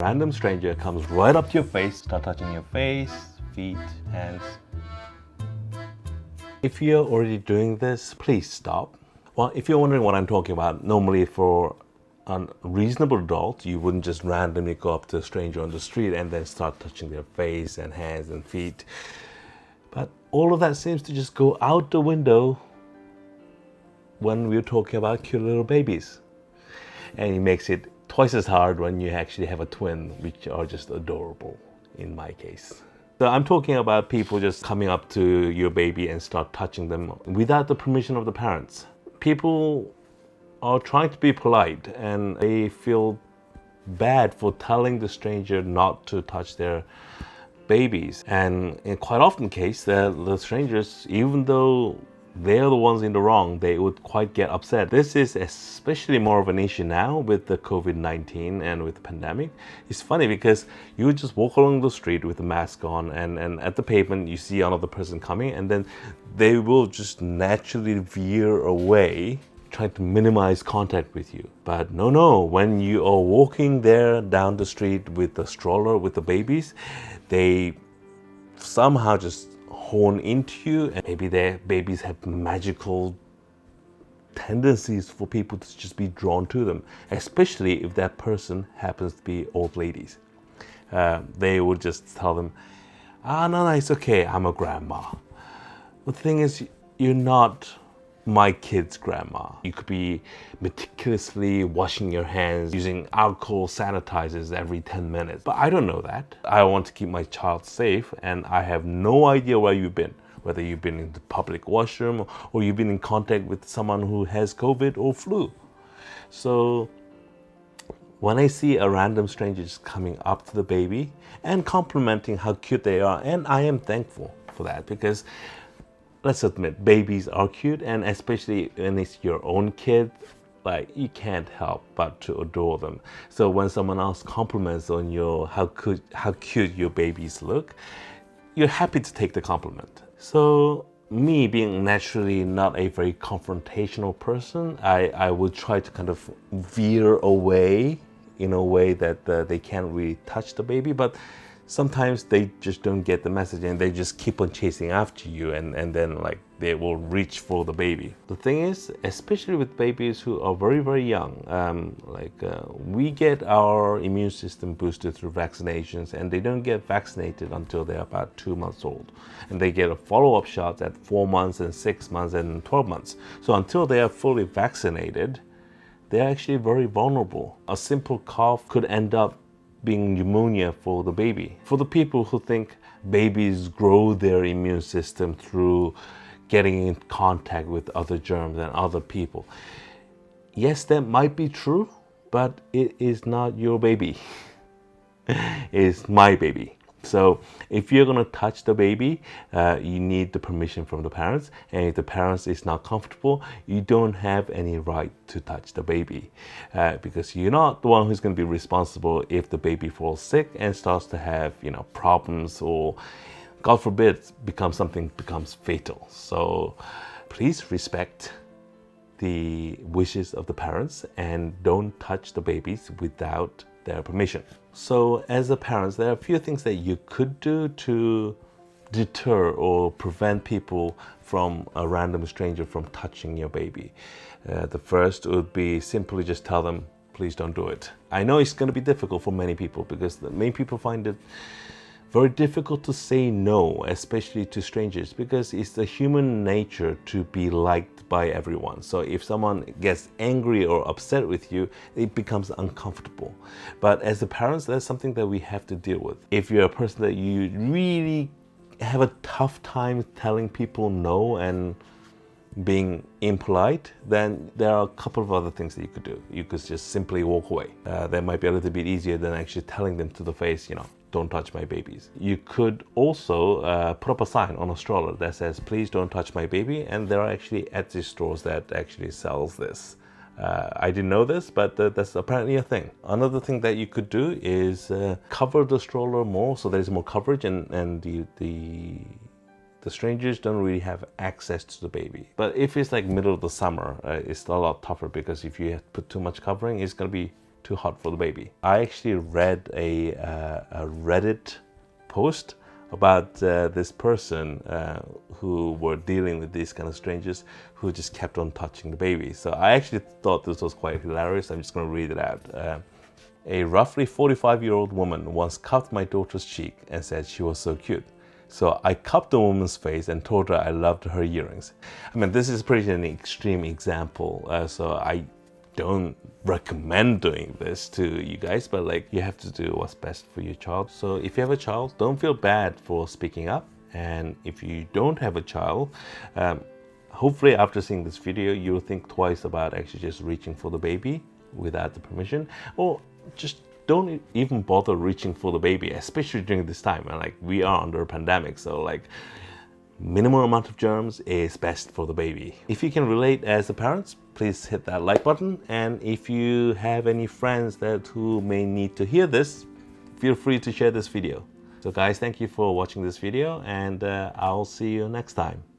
Random stranger comes right up to your face, start touching your face, feet, hands. If you're already doing this, please stop. Well, if you're wondering what I'm talking about, normally for a reasonable adult, you wouldn't just randomly go up to a stranger on the street and then start touching their face and hands and feet. But all of that seems to just go out the window when we're talking about cute little babies. And it makes it twice as hard when you actually have a twin, which are just adorable in my case. So I'm talking about people just coming up to your baby and start touching them without the permission of the parents. People are trying to be polite and they feel bad for telling the stranger not to touch their babies. And in quite often case, the strangers, even though they're the ones in the wrong, they would quite get upset. This is especially more of an issue now with the COVID-19 and with the pandemic. It's funny because you just walk along the street with a mask on and at the pavement you see another person coming and then they will just naturally veer away, trying to minimize contact with you. But no, when you are walking there down the street with the stroller with the babies, they somehow just horn into you, and maybe their babies have magical tendencies for people to just be drawn to them, especially if that person happens to be old ladies. They would just tell them, no, it's okay, I'm a grandma. But the thing is, you're not my kid's grandma. You could be meticulously washing your hands using alcohol sanitizers every 10 minutes. But I don't know that. I want to keep my child safe and I have no idea where you've been. Whether you've been in the public washroom or you've been in contact with someone who has COVID or flu. So when I see a random stranger just coming up to the baby and complimenting how cute they are, and I am thankful for that because let's admit, babies are cute, and especially when it's your own kid, like you can't help but to adore them. So when someone else compliments on how cute your babies look, you're happy to take the compliment. So me being naturally not a very confrontational person, I would try to kind of veer away in a way that they can't really touch the baby, but sometimes they just don't get the message and they just keep on chasing after you and then like they will reach for the baby. The thing is, especially with babies who are very, very young, we get our immune system boosted through vaccinations and they don't get vaccinated until they're about 2 months old. And they get a follow-up shot at 4 months and 6 months and 12 months. So until they are fully vaccinated, they're actually very vulnerable. A simple cough could end up being pneumonia for the baby. For the people who think babies grow their immune system through getting in contact with other germs and other people, yes, that might be true, but it is not your baby. It's my baby. So if you're going to touch the baby, you need the permission from the parents, and if the parents is not comfortable, you don't have any right to touch the baby because you're not the one who's going to be responsible if the baby falls sick and starts to have problems or, God forbid, becomes fatal. So please respect the wishes of the parents and don't touch the babies without their permission. So as a parent, there are a few things that you could do to deter or prevent people from a random stranger from touching your baby. The first would be simply just tell them, please don't do it. I know it's going to be difficult for many people because many people find it very difficult to say no, especially to strangers, because it's the human nature to be liked by everyone. So if someone gets angry or upset with you, it becomes uncomfortable. But as the parents, that's something that we have to deal with. If you're a person that you really have a tough time telling people no and being impolite, then there are a couple of other things that you could do. You could just simply walk away. That might be a little bit easier than actually telling them to the face, don't touch my babies. You could also put up a sign on a stroller that says, please don't touch my baby. And there are actually Etsy stores that actually sells this. I didn't know this, but that's apparently a thing. Another thing that you could do is cover the stroller more so there's more coverage and the strangers don't really have access to the baby. But if it's like middle of the summer, it's a lot tougher because if you have to put too much covering, it's going to be too hot for the baby. I actually read a Reddit post about this person who were dealing with these kind of strangers who just kept on touching the baby. So I actually thought this was quite hilarious. I'm just going to read it out. A roughly 45-year-old woman once cupped my daughter's cheek and said she was so cute. So I cupped the woman's face and told her I loved her earrings. I mean, this is pretty an extreme example, so I don't recommend doing this to you guys, but like, you have to do what's best for your child. So if you have a child, don't feel bad for speaking up. And if you don't have a child, hopefully after seeing this video, you'll think twice about actually just reaching for the baby without the permission, or just don't even bother reaching for the baby, especially during this time. And like, we are under a pandemic, so like, minimum amount of germs is best for the baby. If you can relate as a parent, please hit that like button. And if you have any friends who may need to hear this, feel free to share this video. So guys, thank you for watching this video, and I'll see you next time.